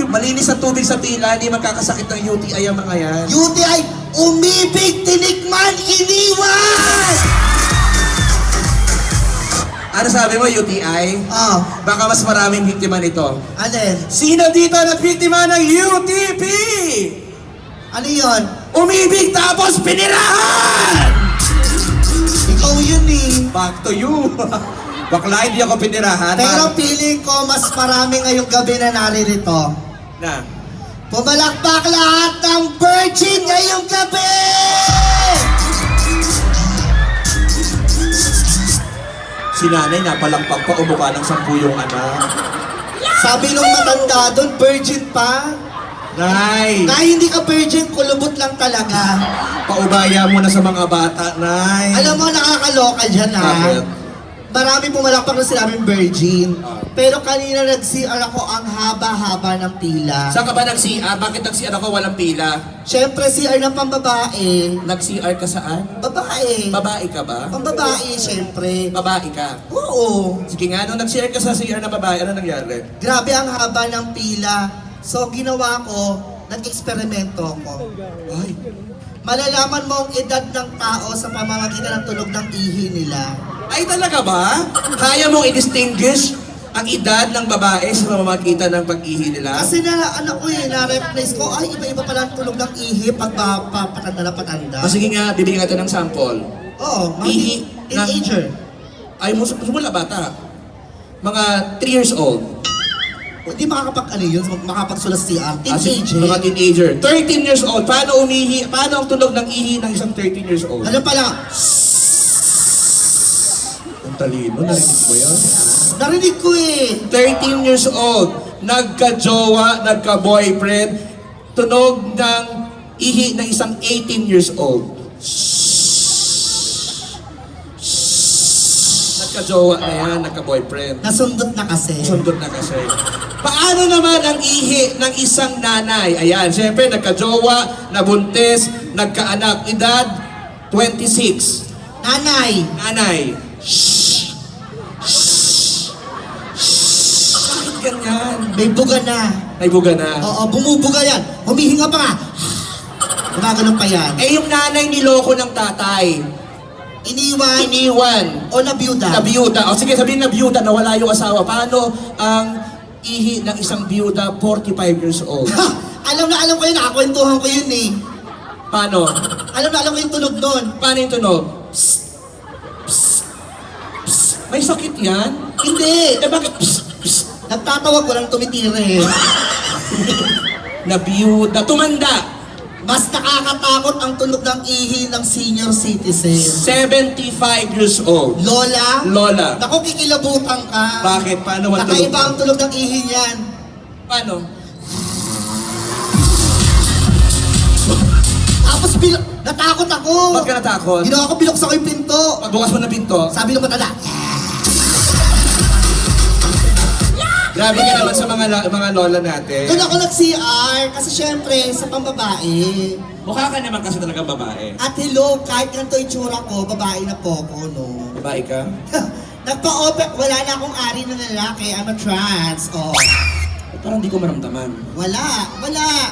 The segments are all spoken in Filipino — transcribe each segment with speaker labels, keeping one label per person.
Speaker 1: Malinis ang tubig sa pila, hindi magkakasakit ng UTI ang mga yan.
Speaker 2: UTI, umibig, tinikman, iniwan!
Speaker 1: Ano sabi mo, UTI?
Speaker 2: Oh,
Speaker 1: Baka mas maraming biktima nito.
Speaker 2: alin?
Speaker 1: Sino dito nagbiktima ng UTP?
Speaker 2: Ano yun?
Speaker 1: Umibig tapos pinirahan!
Speaker 2: Ikaw yun eh.
Speaker 1: Back to you. Bakla, hindi ako pinirahan.
Speaker 2: Pero feeling ko mas marami ngayong gabi na naririto.
Speaker 1: Na.
Speaker 2: Pumalakpak lahat ng virgin ngayong gabi!
Speaker 1: Si nanay napalangpag pa, umukha ng 10 yung anak.
Speaker 2: Sabi nung matanda doon, virgin pa.
Speaker 1: Nay,
Speaker 2: Kahit hindi ka virgin, kulubot lang talaga.
Speaker 1: paubaya mo na sa mga bata, Nay.
Speaker 2: Alam mo, nakakaloka dyan ha.
Speaker 1: Bakit?
Speaker 2: Marami pumalakpak na sinabing virgin.
Speaker 1: Ah.
Speaker 2: Pero kanina nag-CR ako ang haba-haba ng pila.
Speaker 1: Saan ka ba nag-CR? Bakit nag-CR ako walang pila?
Speaker 2: Siyempre, CR ng pambabae.
Speaker 1: Nag-CR ka saan?
Speaker 2: Babae.
Speaker 1: Babae ka ba?
Speaker 2: Pambabae, siyempre.
Speaker 1: Babae ka.
Speaker 2: Oo.
Speaker 1: Sige nga, nung nag-CR ka sa CR na babae, ano nangyari?
Speaker 2: Grabe ang haba ng pila. So, ginawa ko, nag-eksperimento ako.
Speaker 1: Ay,
Speaker 2: Malalaman mo ang edad ng tao sa pamamagitan ng tunog ng ihi nila.
Speaker 1: ay talaga ba? Kaya mong i-distinguish ang edad ng babae sa pamamagitan ng pag-ihi nila?
Speaker 2: Kasi anak ko na-recognize ko, ay, iba-iba pala ang tunog ng ihi pag patanda na patanda.
Speaker 1: O sige nga, bibigyan kita ng sample.
Speaker 2: Oo, mga
Speaker 1: Ihi ng-
Speaker 2: teenager.
Speaker 1: Ay, mula bata. Mga 3 years old.
Speaker 2: Hindi makakapag-ano yun, makapagsulas CR.
Speaker 1: Sige,
Speaker 2: Teenager.
Speaker 1: mga teenager. 13 years old. Paano umihi? Paano ang tunog ng ihi ng isang 13 years old?
Speaker 2: Ano pala?
Speaker 1: Ang talino, narinig mo yan?
Speaker 2: Narinig ko eh.
Speaker 1: 13 years old, nagka-jowa, nagka-boyfriend, tunog ng ihi ng isang 18 years old. Nagka-jowa na yan, nagka-boyfriend.
Speaker 2: Nasundot na kasi.
Speaker 1: Sundot na kasi. Paano naman ang ihi ng isang nanay? Ayan, siyempre nagka-jowa, nabuntis, nagka-anak, edad 26.
Speaker 2: Nanay.
Speaker 1: Nanay. Shhh! Shhh! Shhh! Bakit ganyan?
Speaker 2: May buga na.
Speaker 1: May buga na.
Speaker 2: Oo, bumubuga yan. Humihinga pa nga. Gumaganon pa yan.
Speaker 1: Eh yung nanay niloko ng tatay.
Speaker 2: Iniwan
Speaker 1: Iniwan.
Speaker 2: o nabiyuda.
Speaker 1: Nabiyuda. O sige, sabihin nabiyuda, nawala yung asawa. Paano ang ihi ng isang biyuda 45 years old?
Speaker 2: Ha! Alam na alam ko yun, nakakwentuhan ko yun eh.
Speaker 1: Paano?
Speaker 2: Alam na alam ko yung tunog nun.
Speaker 1: Paano yung tunog? Psst! Psst! Psst! May sakit yan?
Speaker 2: Hindi.
Speaker 1: Eh bakit? Psst! Psst!
Speaker 2: Nagtatawag ko lang tumitire.
Speaker 1: Nabiyuda. Tumanda.
Speaker 2: Mas nakakatakot ang tunog ng ihi ng senior citizen.
Speaker 1: 75 years old.
Speaker 2: Lola?
Speaker 1: Lola.
Speaker 2: Naku, kikilabutan ka.
Speaker 1: Bakit? Paano ang tunog?
Speaker 2: Nakaiba ang tunog ng ihi niyan.
Speaker 1: Paano?
Speaker 2: Tapos natakot ako.
Speaker 1: Ba't ka natakot?
Speaker 2: Ginawa ko, binuksan ko yung pinto.
Speaker 1: Pagbukas mo ng pinto,
Speaker 2: Sabi ng matanda,
Speaker 1: grabe ka naman sa mga lola natin.
Speaker 2: doon ako nag-CR kasi syempre sa pambabae.
Speaker 1: Mukha ka naman kasi talaga babae.
Speaker 2: At hello, kahit ganito itsura ko, babae na po ko, no?
Speaker 1: Babae ka?
Speaker 2: Nagpa-open, wala na akong ari na lalaki, I'm a trans. Oh.
Speaker 1: Parang hindi ko maramdaman.
Speaker 2: Wala.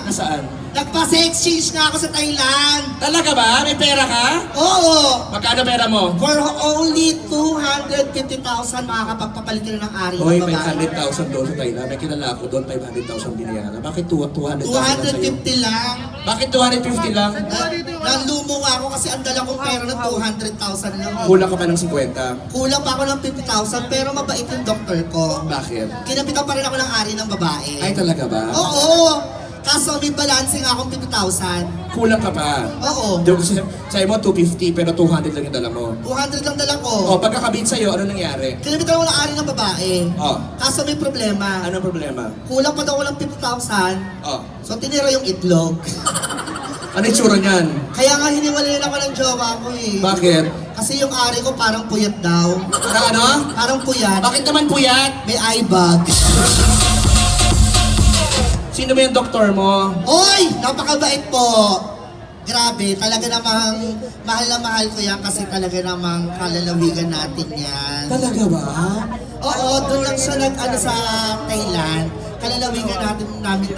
Speaker 1: Nasaan?
Speaker 2: Nagpa-sex change na ako sa Thailand.
Speaker 1: Talaga ba? May pera ka?
Speaker 2: Oo.
Speaker 1: Magkano pera mo?
Speaker 2: For only 250,000 makakapagpapalit ka na ng ari
Speaker 1: Hoy,
Speaker 2: ng babae.
Speaker 1: 500,000 doon sa Thailand. May kilala ako doon, 500,000 binayaran. Bakit 200,000 lang sa'yo?
Speaker 2: 250 lang.
Speaker 1: Bakit 250 lang?
Speaker 2: Nanlumo nga ako kasi ang dala kong pera ng 200,000 lang.
Speaker 1: Kulang ka pa ng 50.
Speaker 2: Kulang pa ako ng 50,000 pero mabait yung doktor ko.
Speaker 1: Bakit?
Speaker 2: Kinapitan pa rin ako ng ari ng babae.
Speaker 1: Ay, talaga ba?
Speaker 2: Oo! Kaso may balancing akong 50,000.
Speaker 1: Kulang ka pa.
Speaker 2: Oo.
Speaker 1: Di ko sa'yo mo 250 pero 200 lang yung dala mo.
Speaker 2: 200 lang dala
Speaker 1: O,
Speaker 2: ko.
Speaker 1: pagkakabit sa'yo, ano nangyari?
Speaker 2: Kinapitan ako ng ari ng babae.
Speaker 1: O,
Speaker 2: Kaso may problema.
Speaker 1: anong problema?
Speaker 2: Kulang pa daw ako ng 50,000.
Speaker 1: O,
Speaker 2: So tinira yung itlog.
Speaker 1: ano yung tsura niyan?
Speaker 2: Kaya nga hiniwalayan ako ng jowa ko eh.
Speaker 1: Bakit?
Speaker 2: Kasi yung ari ko parang puyat daw.
Speaker 1: Na ano?
Speaker 2: Parang puyat.
Speaker 1: Bakit naman puyat?
Speaker 2: May eye bag.
Speaker 1: Sino ba yung doktor mo?
Speaker 2: Oy! Napakabait po! Grabe, talaga namang mahal na mahal ko yan kasi talaga namang kalalawigan natin yan.
Speaker 1: Talaga ba?
Speaker 2: Oo, doon lang siya sa Thailand. lalawigan natin